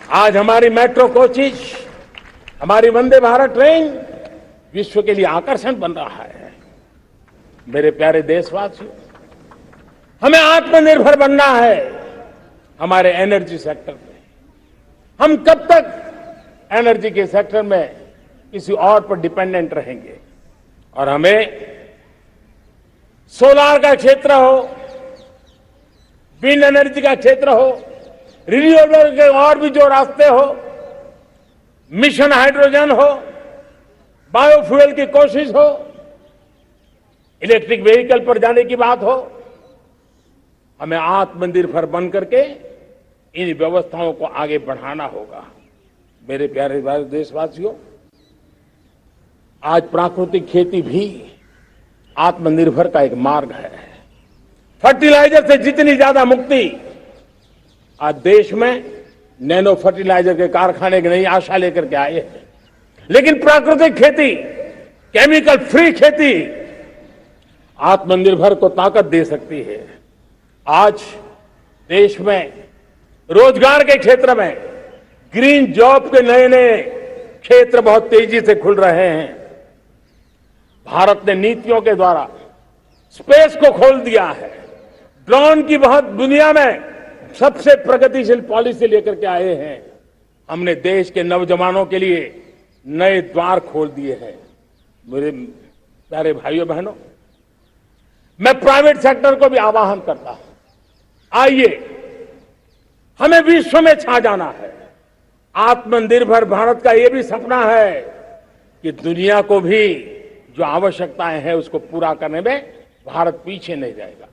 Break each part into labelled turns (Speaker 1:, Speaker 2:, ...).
Speaker 1: आज हमारी metro coaches, हमारी वंदे भारत ट्रेन विश्व के लिए आकर्षण बन रहा है। मेरे प्यारे देशवासियों, हमें आत्मनिर्भर बनना है हमारे एनर्जी सेक्टर में। हम कब तक एनर्जी के सेक्टर में किसी और पर डिपेंडेंट रहेंगे? और हमें सोलार का क्षेत्र हो, विंड एनर्जी का क्षेत्र हो, रिन्यूएबल के और भी जो रास्ते हो, मिशन हाइड्रोजन हो, बायोफ्यूल की कोशिश हो, इलेक्ट्रिक व्हीकल पर जाने की बात हो, हमें आत्मनिर्भर बन करके इन व्यवस्थाओं को आगे बढ़ाना होगा। मेरे प्यारे देशवासियों, आज प्राकृतिक खेती भी आत्मनिर्भर का एक मार्ग है। फर्टिलाइजर से जितनी ज्यादा मुक्ति, आज देश में नैनो फर्टिलाइजर के कारखाने की नई आशा लेकर के आए हैं। लेकिन प्राकृतिक खेती, केमिकल फ्री खेती आत्मनिर्भर को ताकत दे सकती है। आज देश में रोजगार के क्षेत्र में ग्रीन जॉब के नए नए क्षेत्र बहुत तेजी से खुल रहे हैं। भारत ने नीतियों के द्वारा स्पेस को खोल दिया है। ड्रोन की बहुत दुनिया में सबसे प्रगतिशील पॉलिसी लेकर के आए हैं। हमने देश के नौजवानों के लिए नए द्वार खोल दिए हैं। मेरे प्यारे भाइयों बहनों, मैं प्राइवेट सेक्टर को भी आह्वान करता हूं, आइए हमें विश्व में छा जाना है। आत्मनिर्भर भारत का यह भी सपना है कि दुनिया को भी जो आवश्यकताएं हैं उसको पूरा करने में भारत पीछे नहीं जाएगा।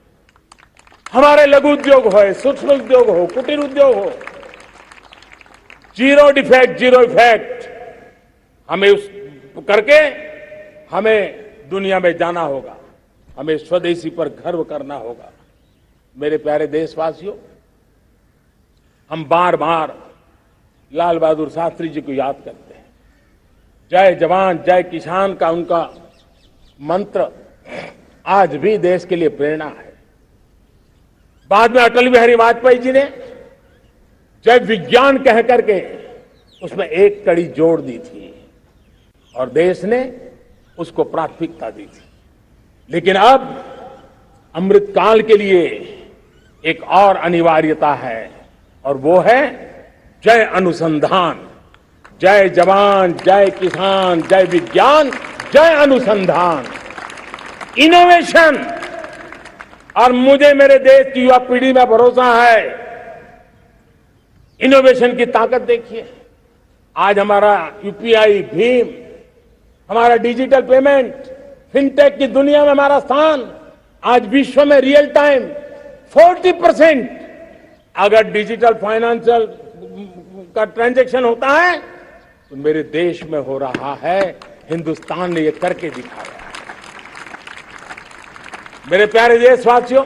Speaker 1: हमारे लघु उद्योग हो, सूक्ष्म उद्योग हो, कुटीर उद्योग हो, जीरो डिफेक्ट जीरो इफेक्ट हमें उस करके हमें दुनिया में जाना होगा। हमें स्वदेशी पर गर्व करना होगा। मेरे प्यारे देशवासियों, हम बार बार लाल बहादुर शास्त्री जी को याद करते हैं। जय जवान जय किसान का उनका मंत्र आज भी देश के लिए प्रेरणा है। बाद में अटल बिहारी वाजपेयी जी ने जय विज्ञान कह करके उसमें एक कड़ी जोड़ दी थी और देश ने उसको प्राथमिकता दी थी। लेकिन अब अमृतकाल के लिए एक और अनिवार्यता है और वो है जय अनुसंधान। जय जवान जय किसान जय विज्ञान जय अनुसंधान, इनोवेशन। और मुझे मेरे देश की युवा पीढ़ी में भरोसा है। इनोवेशन की ताकत देखिए। आज हमारा यूपीआई, भीम, हमारा डिजिटल पेमेंट, फिनटेक की दुनिया में हमारा स्थान, आज विश्व में रियल टाइम 40% अगर डिजिटल फाइनेंशियल का ट्रांजैक्शन होता है तो मेरे देश में हो रहा है। हिंदुस्तान ने ये करके दिखाया है। मेरे प्यारे देशवासियों,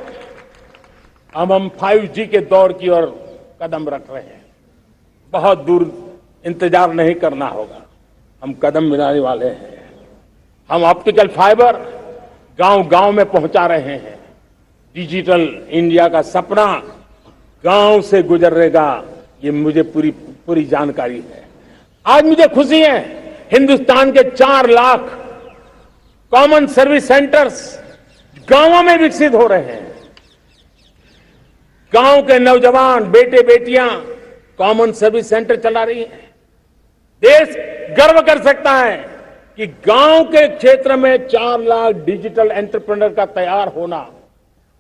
Speaker 1: अब हम 5G के दौर की ओर कदम रख रहे हैं। बहुत दूर इंतजार नहीं करना होगा, हम कदम मिलाने वाले हैं। हम ऑप्टिकल फाइबर गांव-गांव में पहुंचा रहे हैं। डिजिटल इंडिया का सपना गांव से गुजरेगा, ये मुझे पूरी जानकारी है। आज मुझे खुशी है, हिंदुस्तान के 4 लाख कॉमन सर्विस सेंटर्स गांवों में विकसित हो रहे हैं। गांव के नौजवान बेटे बेटियां कॉमन सर्विस सेंटर चला रही हैं। देश गर्व कर सकता है कि गांव के क्षेत्र में 4 लाख डिजिटल एंटरप्रेन्योर का तैयार होना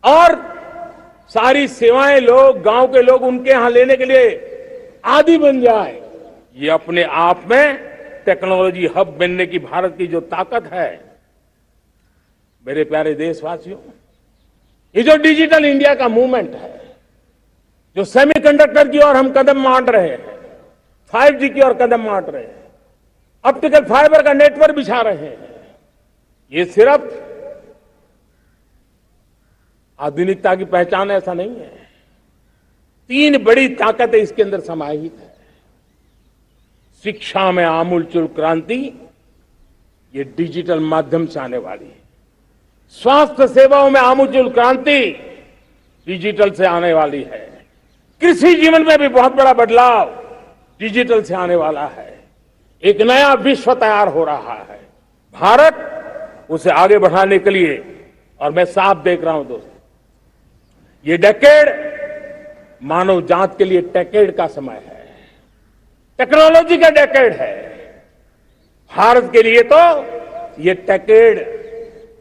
Speaker 1: और सारी सेवाएं लोग, गांव के लोग उनके यहां लेने के लिए आदी बन जाए, ये अपने आप में टेक्नोलॉजी हब बनने की भारत की जो ताकत है। मेरे प्यारे देशवासियों, ये जो डिजिटल इंडिया का मूवमेंट है, जो सेमीकंडक्टर की ओर हम कदम मार रहे हैं, 5G की ओर कदम मार रहे हैं, ऑप्टिकल फाइबर का नेटवर्क बिछा रहे हैं, ये सिर्फ आधुनिकता की पहचान ऐसा नहीं है। 3 बड़ी ताकतें इसके अंदर समाहित है। शिक्षा में आमूलचूल क्रांति, ये डिजिटल माध्यम से आने वाली है। स्वास्थ्य सेवाओं में आमूलचूल क्रांति डिजिटल से आने वाली है। कृषि जीवन में भी बहुत बड़ा बदलाव डिजिटल से आने वाला है। एक नया विश्व तैयार हो रहा है। भारत उसे आगे बढ़ाने के लिए, और मैं साफ देख रहा हूं दोस्तों, ये डेकेड मानव जात के लिए टेकेड का समय है, टेक्नोलॉजी का डेकेड है। भारत के लिए तो ये टेकेड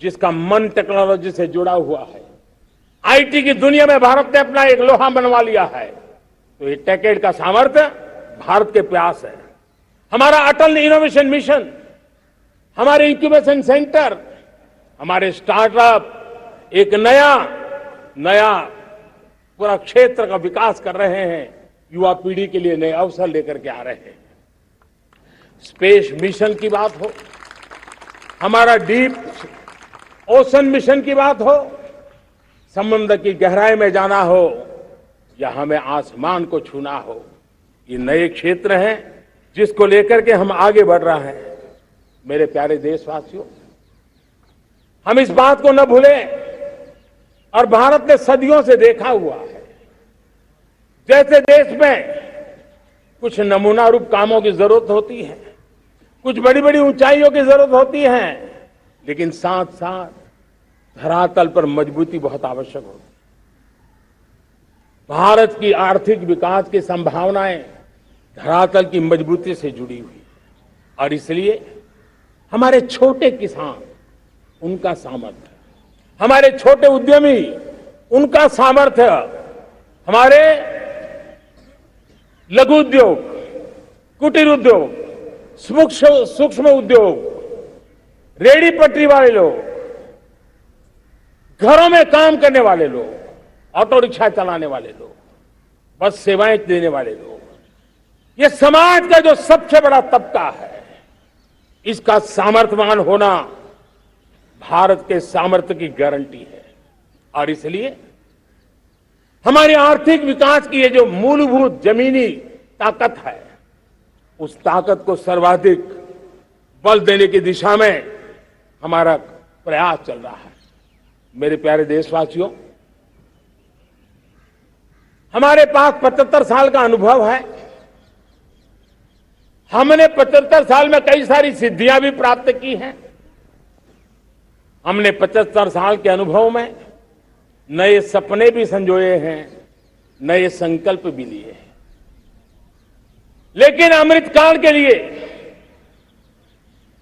Speaker 1: जिसका मन टेक्नोलॉजी से जुड़ा हुआ है, आईटी की दुनिया में भारत ने अपना एक लोहा बनवा लिया है, तो ये टेकेड का सामर्थ्य भारत के प्यास है। हमारा अटल इनोवेशन मिशन, हमारे इंक्यूबेशन सेंटर, हमारे स्टार्टअप एक नया पूरा क्षेत्र का विकास कर रहे हैं। युवा पीढ़ी के लिए नए अवसर लेकर के आ रहे हैं। स्पेस मिशन की बात हो, हमारा डीप ओशन मिशन की बात हो, समुद्र की गहराई में जाना हो या हमें आसमान को छूना हो, ये नए क्षेत्र हैं जिसको लेकर के हम आगे बढ़ रहे हैं। मेरे प्यारे देशवासियों, हम इस बात को न भूलें, और भारत ने सदियों से देखा हुआ है, जैसे देश में कुछ नमूना रूप कामों की जरूरत होती है, कुछ बड़ी बड़ी ऊंचाइयों की जरूरत होती है, लेकिन साथ साथ धरातल पर मजबूती बहुत आवश्यक होती है। भारत की आर्थिक विकास की संभावनाएं धरातल की मजबूती से जुड़ी हुई है, और इसलिए हमारे छोटे किसान, उनका सामर्थ्य, हमारे छोटे उद्यमी, उनका सामर्थ्य, हमारे लघु उद्योग, कुटीर उद्योग, सूक्ष्म उद्योग, रेडी पटरी वाले लोग, घरों में काम करने वाले लोग, ऑटो रिक्शा चलाने वाले लोग, बस सेवाएं देने वाले लोग, ये समाज का जो सबसे बड़ा तबका है, इसका सामर्थ्यवान होना भारत के सामर्थ्य की गारंटी है। और इसलिए हमारे आर्थिक विकास की ये जो मूलभूत जमीनी ताकत है, उस ताकत को सर्वाधिक बल देने की दिशा में हमारा प्रयास चल रहा है। मेरे प्यारे देशवासियों, हमारे पास 75 साल का अनुभव है। हमने 75 साल में कई सारी सिद्धियां भी प्राप्त की हैं। हमने 75 साल के अनुभव में नए सपने भी संजोए हैं, नए संकल्प भी लिए हैं। लेकिन अमृतकाल के लिए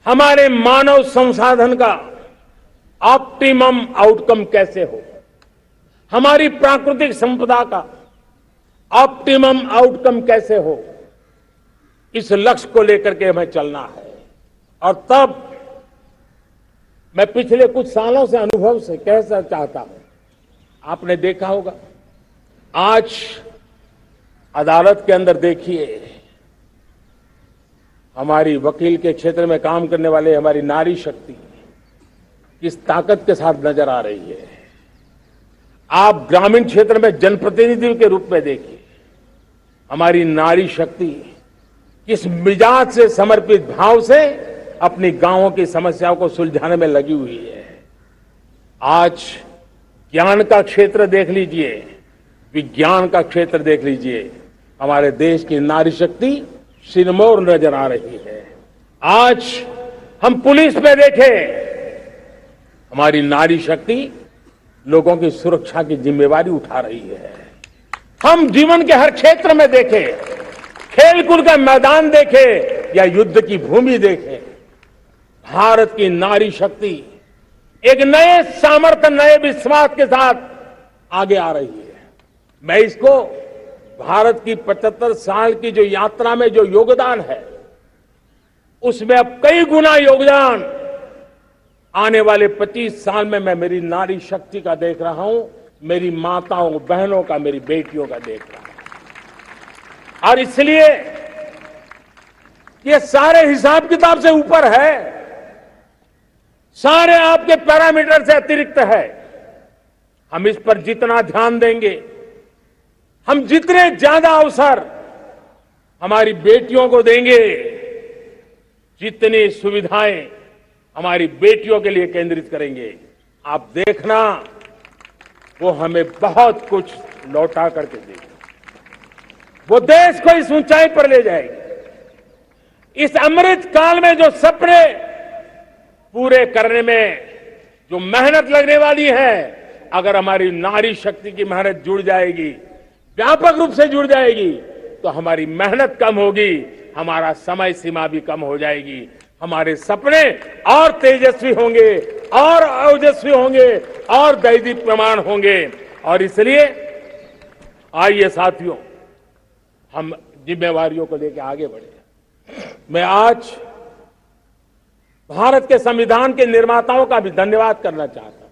Speaker 1: हमारे मानव संसाधन का ऑप्टिमम आउटकम कैसे हो, हमारी प्राकृतिक संपदा का ऑप्टिमम आउटकम कैसे हो, इस लक्ष्य को लेकर के हमें चलना है। और तब मैं पिछले कुछ सालों से अनुभव से कहना चाहता हूं, आपने देखा होगा, आज अदालत के अंदर देखिए, हमारी वकील के क्षेत्र में काम करने वाले हमारी नारी शक्ति किस ताकत के साथ नजर आ रही है। आप ग्रामीण क्षेत्र में जनप्रतिनिधि के रूप में देखिए, हमारी नारी शक्ति किस मिजाज से, समर्पित भाव से अपनी गांवों की समस्याओं को सुलझाने में लगी हुई है। आज ज्ञान का क्षेत्र देख लीजिए, विज्ञान का क्षेत्र देख लीजिए, हमारे देश की नारी शक्ति सिरमौर नजर आ रही है। आज हम पुलिस में देखें, हमारी नारी शक्ति लोगों की सुरक्षा की जिम्मेवारी उठा रही है। हम जीवन के हर क्षेत्र में देखें, खेलकूद का मैदान देखें या युद्ध की भूमि देखें, भारत की नारी शक्ति एक नए सामर्थ्य, नए विश्वास के साथ आगे आ रही है। मैं इसको भारत की 75 साल की जो यात्रा में जो योगदान है, उसमें अब कई गुना योगदान आने वाले 25 साल में मैं मेरी नारी शक्ति का देख रहा हूं, मेरी माताओं, बहनों का, मेरी बेटियों का देख रहा हूं। और इसलिए ये सारे हिसाब किताब से ऊपर है, सारे आपके पैरामीटर से अतिरिक्त है। हम इस पर जितना ध्यान देंगे, हम जितने ज्यादा अवसर हमारी बेटियों को देंगे, जितनी सुविधाएं हमारी बेटियों के लिए केंद्रित करेंगे, आप देखना वो हमें बहुत कुछ लौटा करके देंगे। वो देश को इस ऊंचाई पर ले जाएगी। इस अमृत काल में जो सपने पूरे करने में जो मेहनत लगने वाली है, अगर हमारी नारी शक्ति की मेहनत जुड़ जाएगी, व्यापक रूप से जुड़ जाएगी, तो हमारी मेहनत कम होगी, हमारा समय सीमा भी कम हो जाएगी, हमारे सपने और तेजस्वी होंगे और ओजस्वी होंगे और दैदीप्यमान होंगे। और इसलिए आइए साथियों, हम जिम्मेवारियों को लेकर आगे बढ़े। मैं आज भारत के संविधान के निर्माताओं का भी धन्यवाद करना चाहता हूं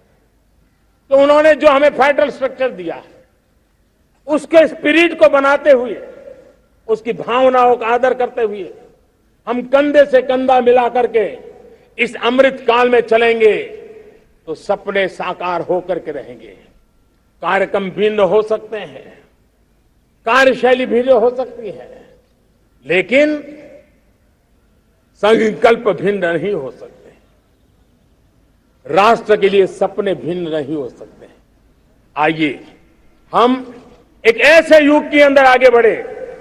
Speaker 1: तो उन्होंने जो हमें फेडरल स्ट्रक्चर दिया है, उसके स्पिरिट को बनाते हुए, उसकी भावनाओं का आदर करते हुए हम कंधे से कंधा मिला करके इस अमृत काल में चलेंगे तो सपने साकार होकर के रहेंगे। कार्यक्रम भिन्न हो सकते हैं, कार्यशैली भिन्न हो सकती है, लेकिन संकल्प भिन्न नहीं हो सकते। राष्ट्र के लिए सपने भिन्न नहीं हो सकते। आइए हम एक ऐसे युग के अंदर आगे बढ़े।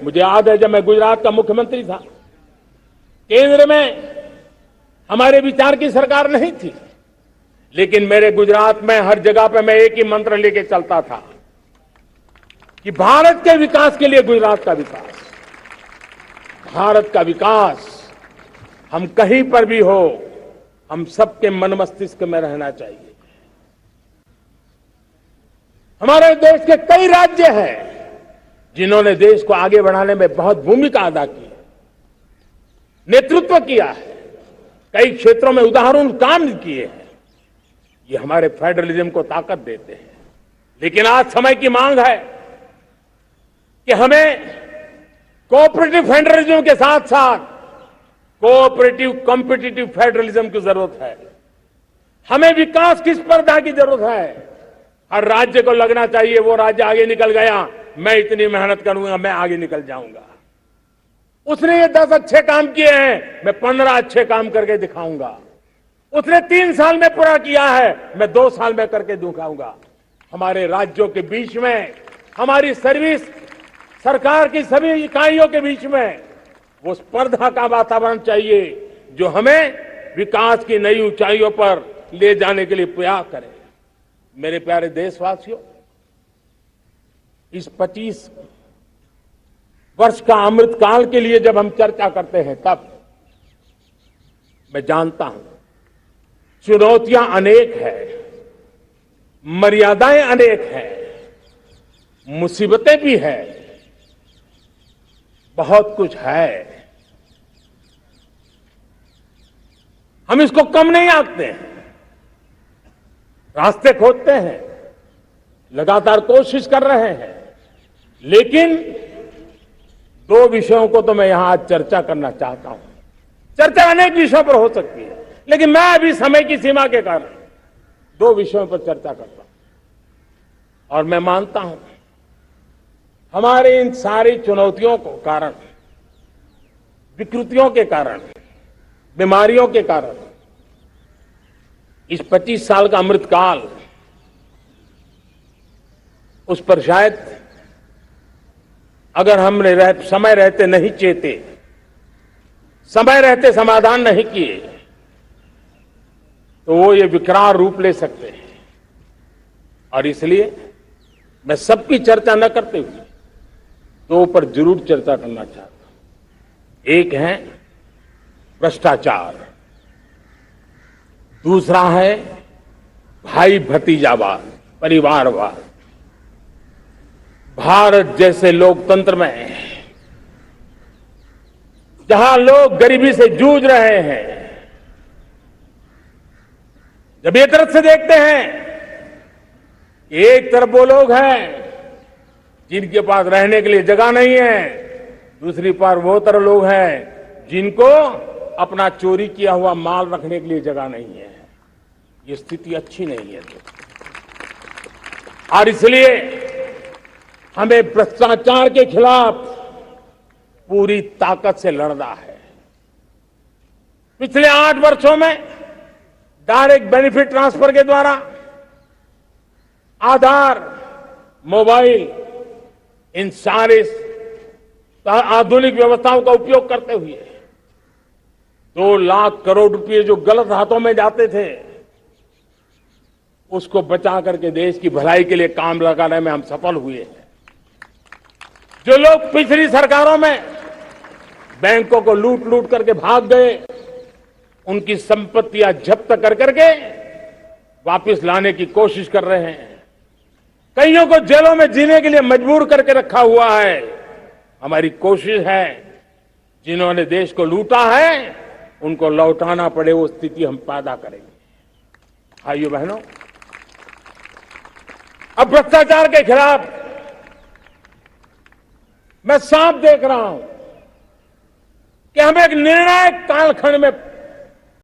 Speaker 1: मुझे याद है जब मैं गुजरात का मुख्यमंत्री था, केंद्र में हमारे विचार की सरकार नहीं थी, लेकिन मेरे गुजरात में हर जगह पे मैं एक ही मंत्र लेके चलता था कि भारत के विकास के लिए गुजरात का विकास, भारत का विकास हम कहीं पर भी हो, हम सबके मन मस्तिष्क में रहना चाहिए। हमारे देश के कई राज्य हैं जिन्होंने देश को आगे बढ़ाने में बहुत भूमिका अदा की है, नेतृत्व किया है, कई क्षेत्रों में उदाहरण काम किए हैं। ये हमारे फेडरलिज्म को ताकत देते हैं। लेकिन आज समय की मांग है कि हमें कोऑपरेटिव फेडरलिज्म के साथ साथ कोऑपरेटिव कॉम्पिटिटिव फेडरलिज्म की जरूरत है। हमें विकास की स्पर्धा की जरूरत है। हर राज्य को लगना चाहिए वो राज्य आगे निकल गया, मैं इतनी मेहनत करूंगा, मैं आगे निकल जाऊंगा। उसने ये 10 अच्छे काम किए हैं, मैं 15 अच्छे काम करके दिखाऊंगा। उसने 3 साल में पूरा किया है, मैं 2 साल में करके दिखाऊंगा। हमारे राज्यों के बीच में, हमारी सर्विस सरकार की सभी इकाइयों के बीच में वो स्पर्धा का वातावरण चाहिए जो हमें विकास की नई ऊंचाइयों पर ले जाने के लिए प्रयास करे। मेरे प्यारे देशवासियों, इस 25 वर्ष का अमृत काल के लिए जब हम चर्चा करते हैं, तब मैं जानता हूं चुनौतियां अनेक है, मर्यादाएं अनेक है, मुसीबतें भी है, बहुत कुछ है। हम इसको कम नहीं आंकते हैं, रास्ते खोजते हैं, लगातार कोशिश कर रहे हैं। लेकिन 2 विषयों को तो मैं यहां आज चर्चा करना चाहता हूं। चर्चा अनेक विषयों पर हो सकती है, लेकिन मैं अभी समय की सीमा के कारण 2 विषयों पर चर्चा करता हूं। और मैं मानता हूं हमारे इन सारी चुनौतियों को कारण, विकृतियों के कारण, बीमारियों के कारण इस 25 साल का अमृतकाल, उस पर शायद अगर हमने समय रहते नहीं चेते, समय रहते समाधान नहीं किए, तो वो ये विकराल रूप ले सकते हैं। और इसलिए मैं सबकी चर्चा न करते हुए 2 पर जरूर चर्चा करना चाहता हूं। एक है भ्रष्टाचार, दूसरा है भाई भतीजावाद, परिवारवाद। भारत जैसे लोकतंत्र में जहां लोग गरीबी से जूझ रहे हैं, जब एक तरफ से देखते हैं कि एक तरफ वो लोग हैं जिनके पास रहने के लिए जगह नहीं है, दूसरी पर वो तरह लोग हैं जिनको अपना चोरी किया हुआ माल रखने के लिए जगह नहीं है। ये स्थिति अच्छी नहीं है। और इसलिए हमें भ्रष्टाचार के खिलाफ पूरी ताकत से लड़ना है। पिछले 8 वर्षों में डायरेक्ट बेनिफिट ट्रांसफर के द्वारा, आधार, मोबाइल, इन सारे आधुनिक व्यवस्थाओं का उपयोग करते हुए 2 लाख करोड़ रुपए जो गलत हाथों में जाते थे उसको बचा करके देश की भलाई के लिए काम लगाने में हम सफल हुए हैं। जो लोग पिछली सरकारों में बैंकों को लूट लूट करके भाग गए, उनकी संपत्तियां जब्त कर करके वापस लाने की कोशिश कर रहे हैं। कईयों को जेलों में जीने के लिए मजबूर करके रखा हुआ है। हमारी कोशिश है जिन्होंने देश को लूटा है उनको लौटाना पड़े वो स्थिति हम पैदा करेंगे। भाइयों बहनों, अब भ्रष्टाचार के खिलाफ मैं साफ देख रहा हूं कि हम एक निर्णायक कालखंड में